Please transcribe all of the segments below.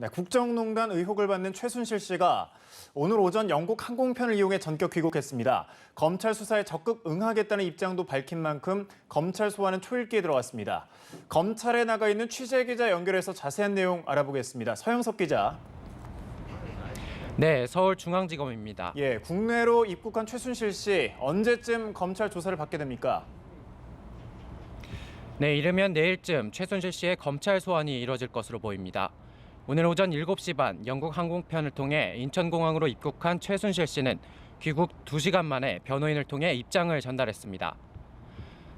네, 국정농단 의혹을 받는 최순실 씨가 오늘 오전 영국 항공편을 이용해 전격 귀국했습니다. 검찰 수사에 적극 응하겠다는 입장도 밝힌 만큼 검찰 소환은 초읽기에 들어갔습니다. 검찰에 나가 있는 취재기자 연결해서 자세한 내용 알아보겠습니다. 서영석 기자. 네, 서울중앙지검입니다. 예, 국내로 입국한 최순실 씨 언제쯤 검찰 조사를 받게 됩니까? 네, 이르면 내일쯤 최순실 씨의 검찰 소환이 이뤄질 것으로 보입니다. 오늘 오전 7시 반 영국 항공편을 통해 인천공항으로 입국한 최순실 씨는 귀국 2시간 만에 변호인을 통해 입장을 전달했습니다.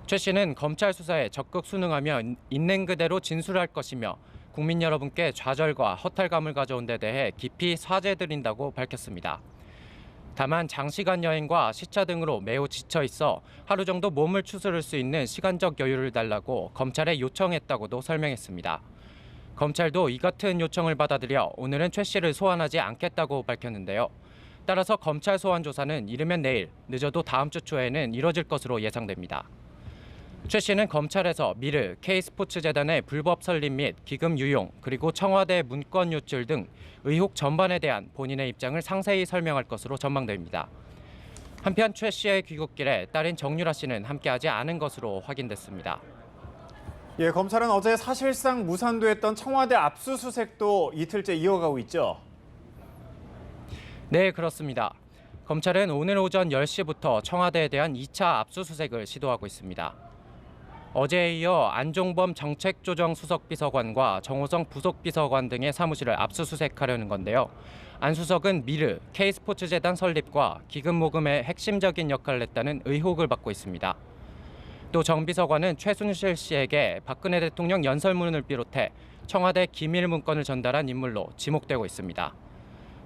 최 씨는 검찰 수사에 적극 순응하며 있는 그대로 진술할 것이며 국민 여러분께 좌절과 허탈감을 가져온 데 대해 깊이 사죄드린다고 밝혔습니다. 다만 장시간 여행과 시차 등으로 매우 지쳐 있어 하루 정도 몸을 추스를 수 있는 시간적 여유를 달라고 검찰에 요청했다고도 설명했습니다. 검찰도 이 같은 요청을 받아들여 오늘은 최 씨를 소환하지 않겠다고 밝혔는데요. 따라서 검찰 소환 조사는 이르면 내일, 늦어도 다음 주 초에는 이뤄질 것으로 예상됩니다. 최 씨는 검찰에서 미르, K스포츠재단의 불법 설립 및 기금 유용, 그리고 청와대 문건 유출 등 의혹 전반에 대한 본인의 입장을 상세히 설명할 것으로 전망됩니다. 한편 최 씨의 귀국길에 딸인 정유라 씨는 함께하지 않은 것으로 확인됐습니다. 예, 검찰은 어제 사실상 무산됐던 청와대 압수수색도 이틀째 이어가고 있죠. 네, 그렇습니다. 검찰은 오늘 오전 10시부터 청와대에 대한 2차 압수수색을 시도하고 있습니다. 어제에 이어 안종범 정책조정수석비서관과 정호성 부속비서관 등의 사무실을 압수수색하려는 건데요. 안 수석은 미르, K스포츠재단 설립과 기금 모금에 핵심적인 역할을 했다는 의혹을 받고 있습니다. 또 정 비서관은 최순실 씨에게 박근혜 대통령 연설문을 비롯해 청와대 기밀 문건을 전달한 인물로 지목되고 있습니다.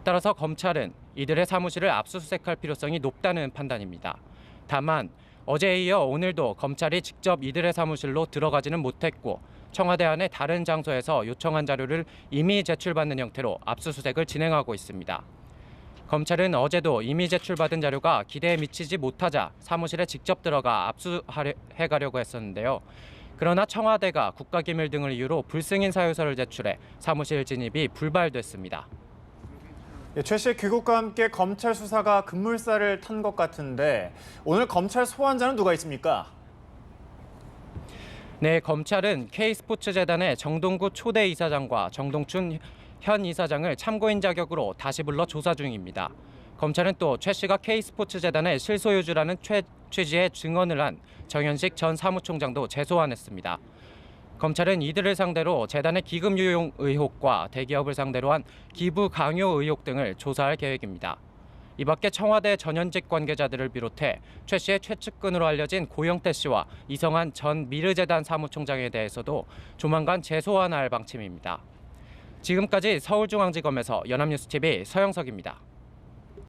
따라서 검찰은 이들의 사무실을 압수수색할 필요성이 높다는 판단입니다. 다만 어제에 이어 오늘도 검찰이 직접 이들의 사무실로 들어가지는 못했고 청와대 안의 다른 장소에서 요청한 자료를 이미 제출받는 형태로 압수수색을 진행하고 있습니다. 검찰은 어제도 이미 제출받은 자료가 기대에 미치지 못하자 사무실에 직접 들어가 압수해가려고 했었는데요. 그러나 청와대가 국가기밀 등을 이유로 불승인 사유서를 제출해 사무실 진입이 불발됐습니다. 예, 최 씨의 귀국과 함께 검찰 수사가 급물살을 탄 것 같은데 오늘 검찰 소환자는 누가 있습니까? 네, 검찰은 K스포츠재단의 정동구 초대 이사장과 정동춘 현 이사장을 참고인 자격으로 다시 불러 조사 중입니다. 검찰은 또 최 씨가 K스포츠재단의 실소유주라는 취지의 증언을 한 정현식 전 사무총장도 재소환했습니다. 검찰은 이들을 상대로 재단의 기금 유용 의혹과 대기업을 상대로 한 기부 강요 의혹 등을 조사할 계획입니다. 이 밖에 청와대 전현직 관계자들을 비롯해 최 씨의 최측근으로 알려진 고영태 씨와 이성한 전 미르재단 사무총장에 대해서도 조만간 재소환할 방침입니다. 지금까지 서울중앙지검에서 연합뉴스TV 서영석입니다.